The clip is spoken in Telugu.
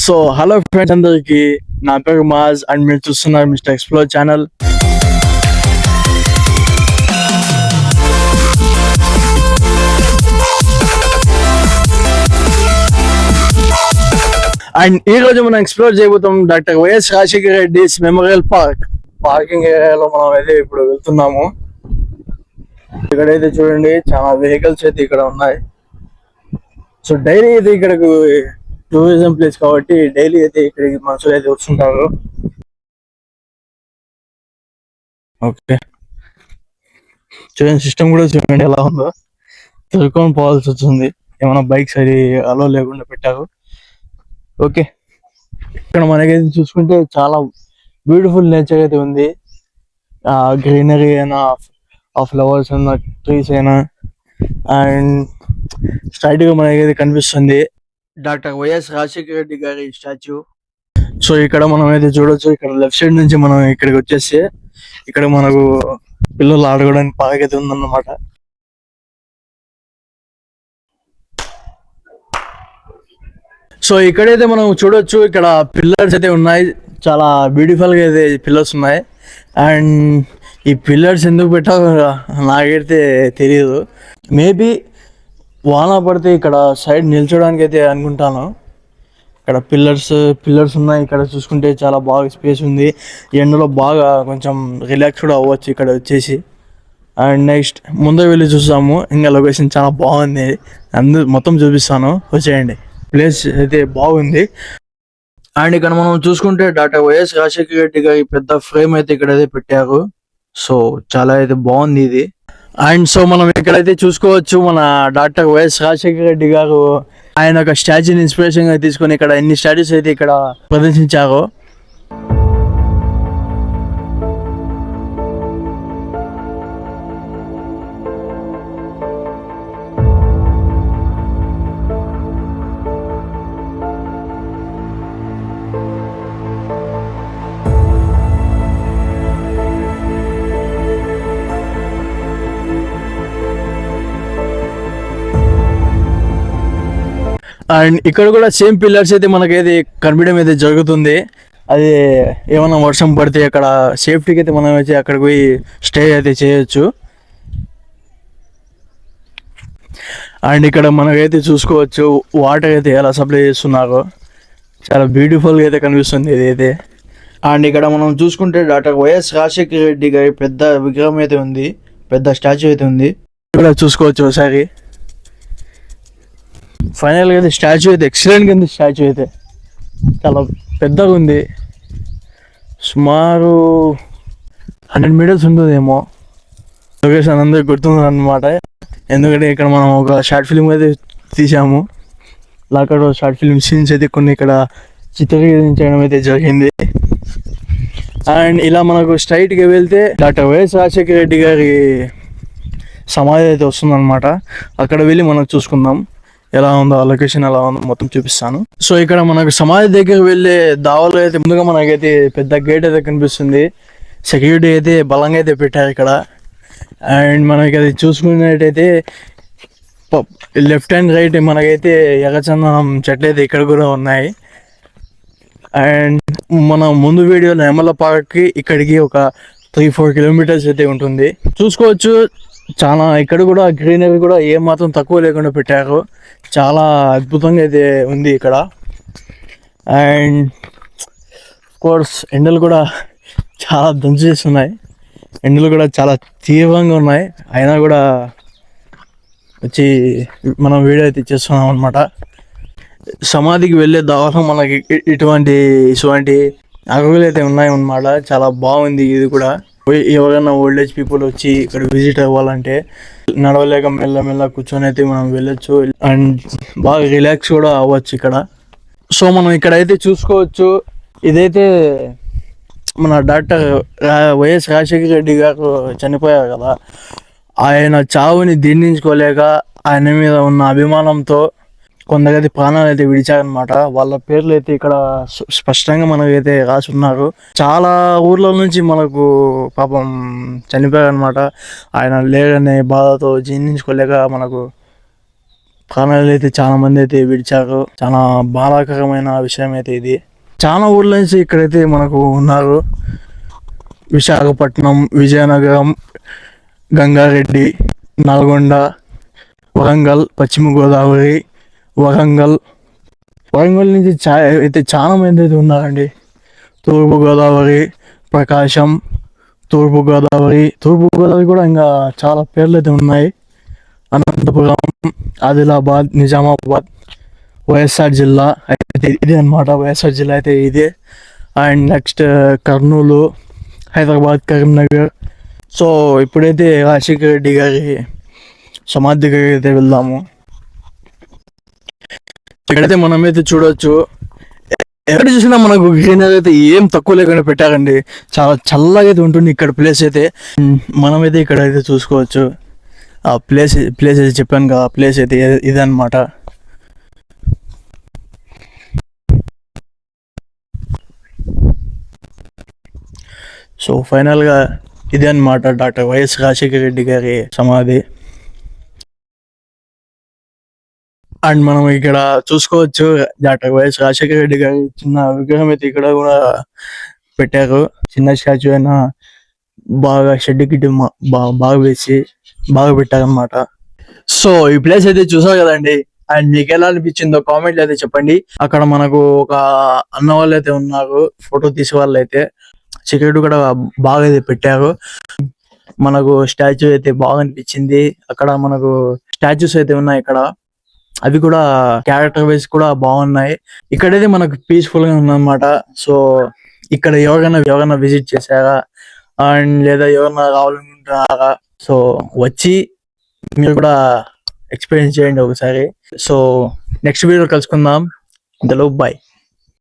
సో హలో ఫ్రెండ్స్ అందరికి, నా పేరు మాజ్ అండ్ మీరు చూస్తున్నారు మిస్టర్ ఎక్స్ప్లోర్ ఛానల్. అండ్ ఈ రోజు మనం ఎక్స్ప్లోర్ చేయబోతాం doctor Y S Rajasekhara Reddy memorial parking ఏరియాలో మనం అయితే ఇప్పుడు వెళ్తున్నాము. ఇక్కడైతే చూడండి చాలా వెహికల్స్ అయితే ఇక్కడ ఉన్నాయి. సో డైలీ అయితే ఇక్కడకు టూరిజం ప్లేస్ కాబట్టి డైలీ అయితే ఇక్కడికి మనుషులు అయితే వస్తుంటారు. ఓకే, చూడండి సిస్టమ్ కూడా చూడండి ఎలా ఉందో. తిరుక్కొని పోవాల్సి వచ్చింది, ఏమైనా బైక్స్ అది అలో లేకుండా పెట్టారు. ఓకే, ఇక్కడ మనకైతే చూసుకుంటే చాలా బ్యూటిఫుల్ నేచర్ అయితే ఉంది. గ్రీనరీ అయినా, ఆ ఫ్లవర్స్ అయినా, ట్రీస్ అయినా, అండ్ స్ట్రైట్ గా మనకైతే కనిపిస్తుంది డాక్టర్ వైఎస్ రాజశేఖర రెడ్డి గారి స్టాచ్యూ. సో ఇక్కడ మనం అయితే చూడొచ్చు. ఇక్కడ లెఫ్ట్ సైడ్ నుంచి మనం ఇక్కడికి వచ్చేసి ఇక్కడ మనకు పిల్లలు ఆడుకోవడానికి పార్క్ అయితే ఉందన్నమాట. సో ఇక్కడైతే మనం చూడొచ్చు, ఇక్కడ పిల్లర్స్ అయితే ఉన్నాయి. చాలా బ్యూటిఫుల్ గా అయితే పిల్లర్స్ ఉన్నాయి. అండ్ ఈ పిల్లర్స్ ఎందుకు పెట్టాలో నాకైతే తెలియదు. మేబీ వాన పడితే ఇక్కడ సైడ్ నిల్చోడానికి అయితే అనుకుంటాను. ఇక్కడ పిల్లర్స్ ఉన్నాయి. ఇక్కడ చూసుకుంటే చాలా బాగా స్పేస్ ఉంది. ఎండలో బాగా కొంచెం రిలాక్స్ కూడా అవ్వచ్చు ఇక్కడ వచ్చేసి. అండ్ నెక్స్ట్ ముందే వెళ్ళి చూసాము. ఇంకా లొకేషన్ చాలా బాగుంది, మొత్తం చూపిస్తాను, వచ్చేయండి. ప్లేస్ అయితే బాగుంది. అండ్ ఇక్కడ మనం చూసుకుంటే డాక్టర్ వైఎస్ రాజశేఖర రెడ్డి గారి పెద్ద ఫ్రేమ్ అయితే ఇక్కడైతే పెట్టారు. సో చాలా అయితే బాగుంది ఇది. అండ్ సో మనం ఇక్కడైతే చూసుకోవచ్చు, మన డాక్టర్ వైఎస్ రాజశేఖర రెడ్డి గారు ఆయన ఒక స్టాచ్యూని ఇన్స్పిరేషన్ గా తీసుకొని ఇక్కడ ఎన్ని స్టాచ్యూస్ అయితే ఇక్కడ ప్రదర్శించారో. అండ్ ఇక్కడ కూడా సేమ్ పిల్లర్స్ అయితే మనకైతే కనిపించడం అయితే జరుగుతుంది. అది ఏమైనా వర్షం పడితే అక్కడ సేఫ్టీకి అయితే మనం అయితే అక్కడికి పోయి స్టే అయితే చేయొచ్చు. అండ్ ఇక్కడ మనకైతే చూసుకోవచ్చు వాటర్ అయితే ఎలా సప్లై చేస్తున్నారో. చాలా బ్యూటిఫుల్గా అయితే కనిపిస్తుంది ఇది అయితే. అండ్ ఇక్కడ మనం చూసుకుంటే డాక్టర్ వైఎస్ రాజశేఖర రెడ్డి గారి పెద్ద విగ్రహం అయితే ఉంది, పెద్ద స్టాచ్యూ అయితే ఉంది. ఇక్కడ చూసుకోవచ్చు ఒకసారి. ఫైనల్గా అయితే స్టాచ్యూ అయితే ఎక్సలెంట్గా ఉంది. స్టాచ్యూ అయితే చాలా పెద్దగా ఉంది, సుమారు 100 మీటర్స్ ఉంటుందేమో. లొకేషన్ అందరికి గుర్తుంది అన్నమాట, ఎందుకంటే ఇక్కడ మనం ఒక షార్ట్ ఫిల్మ్ అయితే తీసాము. అక్కడ షార్ట్ ఫిల్మ్ సీన్స్ అయితే కొన్ని ఇక్కడ చిత్రీకరించడం అయితే జరిగింది. అండ్ ఇలా మనకు స్ట్రైట్గా వెళ్తే డాక్టర్ వైఎస్ రాజశేఖర రెడ్డి గారి సమాధి అయితే వస్తుందన్నమాట. అక్కడ వెళ్ళి మనం చూసుకుందాం ఎలా ఉందో, ఆ లొకేషన్ ఎలా ఉందో మొత్తం చూపిస్తాను. సో ఇక్కడ మనకు సమాధి దగ్గర వెళ్ళే దావలో అయితే ముందుగా మనకైతే పెద్ద గేట్ అయితే కనిపిస్తుంది. సెక్యూరిటీ అయితే బలంగా అయితే పెట్టారు ఇక్కడ. అండ్ మనకి అది చూసుకున్నట్టయితే లెఫ్ట్ అండ్ రైట్ మనకైతే ఎర్రచందనం చెట్లు అయితే ఇక్కడ కూడా ఉన్నాయి. అండ్ మన ముందు వీడియోలో నెమల పార్క్కి ఇక్కడికి ఒక 3-4 కిలోమీటర్స్ అయితే ఉంటుంది. చూసుకోవచ్చు, చాలా ఇక్కడ కూడా గ్రీనరీ కూడా ఏమాత్రం తక్కువ లేకుండా పెట్టారు. చాలా అద్భుతంగా అయితే ఉంది ఇక్కడ. అండ్ కోర్స్ ఎండలు కూడా చాలా దంచు చేస్తున్నాయి. ఎండలు కూడా చాలా తీవ్రంగా ఉన్నాయి. అయినా కూడా వచ్చి మనం వీడియో అయితే చేస్తున్నాం అనమాట. సమాధికి వెళ్ళే దావలో మనకి ఇటువంటి అగవులు అయితే ఉన్నాయన్నమాట. చాలా బాగుంది ఇది కూడా. ఎవరైనా ఓల్డ్ ఏజ్ పీపుల్ వచ్చి ఇక్కడ విజిట్ అవ్వాలంటే నడవలేక మెల్లమెల్ల కూర్చొని అయితే మనం వెళ్ళొచ్చు. అండ్ బాగా రిలాక్స్ కూడా అవ్వచ్చు ఇక్కడ. సో మనం ఇక్కడైతే చూసుకోవచ్చు, ఇదైతే మన డాక్టర్ వైఎస్ రాజశేఖర రెడ్డి గారు చనిపోయారు కదా, ఆయన చావుని దీర్ణించుకోలేక ఆయన మీద ఉన్న అభిమానంతో కొందరైతే ప్రాణాలు అయితే విడిచారనమాట. వాళ్ళ పేర్లు అయితే ఇక్కడ స్పష్టంగా మనకైతే రాసి ఉన్నారు. చాలా ఊర్ల నుంచి మనకు పాపం చనిపోయారనమాట. ఆయన లేడనే బాధతో జీర్ణించుకోలేక మనకు ప్రాణాలు అయితే చాలా మంది అయితే విడిచారు. చాలా బాధాకరమైన విషయం అయితే ఇది. చాలా ఊర్ల నుంచి ఇక్కడైతే మనకు ఉన్నారు. విశాఖపట్నం, విజయనగరం, గంగారెడ్డి, నల్గొండ, వరంగల్, పశ్చిమ గోదావరి, వరంగల్ నుంచి అయితే చాలా మంది అయితే ఉన్నారండి. తూర్పు గోదావరి, ప్రకాశం, తూర్పు గోదావరి కూడా ఇంకా చాలా పేర్లు అయితే ఉన్నాయి. అనంతపురం, ఆదిలాబాద్, నిజామాబాద్, వైఎస్ఆర్ జిల్లా అయితే ఇదే అనమాట. వైఎస్ఆర్ జిల్లా అయితే ఇదే. And next Kurnool, Hyderabad, Karimnagar. So ఇప్పుడైతే రాజశేఖర రెడ్డి గారి సమాధి దగ్గరికి అయితే వెళ్దాము. ఇక్కడైతే మనమైతే చూడొచ్చు, ఎక్కడ చూసినా మనకు గ్రీనరీ అయితే ఏం తక్కువ లేకుండా పెట్టారండి. చాలా చల్లగా అయితే ఉంటుంది ఇక్కడ ప్లేస్ అయితే. మనమైతే ఇక్కడ అయితే చూసుకోవచ్చు. ఆ ప్లేస్ అయితే చెప్పాను కదా, ప్లేస్ అయితే ఇదన్నమాట. సో ఫైనల్గా ఇదే అనమాట డాక్టర్ వైఎస్ రాజశేఖర రెడ్డి గారి సమాధి. అండ్ మనం ఇక్కడ చూసుకోవచ్చు డాక్టర్ వైఎస్ రాజశేఖర రెడ్డి గారి చిన్న విగ్రహం అయితే ఇక్కడ కూడా పెట్టారు. చిన్న స్టాచ్యూ అయినా బాగా షెడ్ గిడ్డి బాగా వేసి బాగా పెట్టారనమాట. సో ఈ ప్లేస్ అయితే చూసారు కదండి. అండ్ మీకు ఎలా అనిపించిందో కామెంట్ అయితే చెప్పండి. అక్కడ మనకు ఒక అన్న వాళ్ళు అయితే ఉన్నారు, ఫోటో తీసే వాళ్ళు అయితే. సెక్యూరిటీ కూడా బాగా అయితే పెట్టారు. మనకు స్టాచ్యూ అయితే బాగా అనిపించింది. అక్కడ మనకు స్టాచ్యూస్ అయితే ఉన్నాయి ఇక్కడ, అవి కూడా క్యారెక్టర్ వైజ్ కూడా బాగున్నాయి. ఇక్కడైతే మనకు పీస్ఫుల్ గా ఉందన్నమాట. సో ఇక్కడ ఎవరైనా విజిట్ చేశారా అండ్ లేదా ఎవరైనా రావాలనుకుంటున్నారా, సో వచ్చి మీరు కూడా ఎక్స్పీరియన్స్ చేయండి ఒకసారి. సో నెక్స్ట్ వీడియో కలుసుకుందాం. ఇంతలో బాయ్.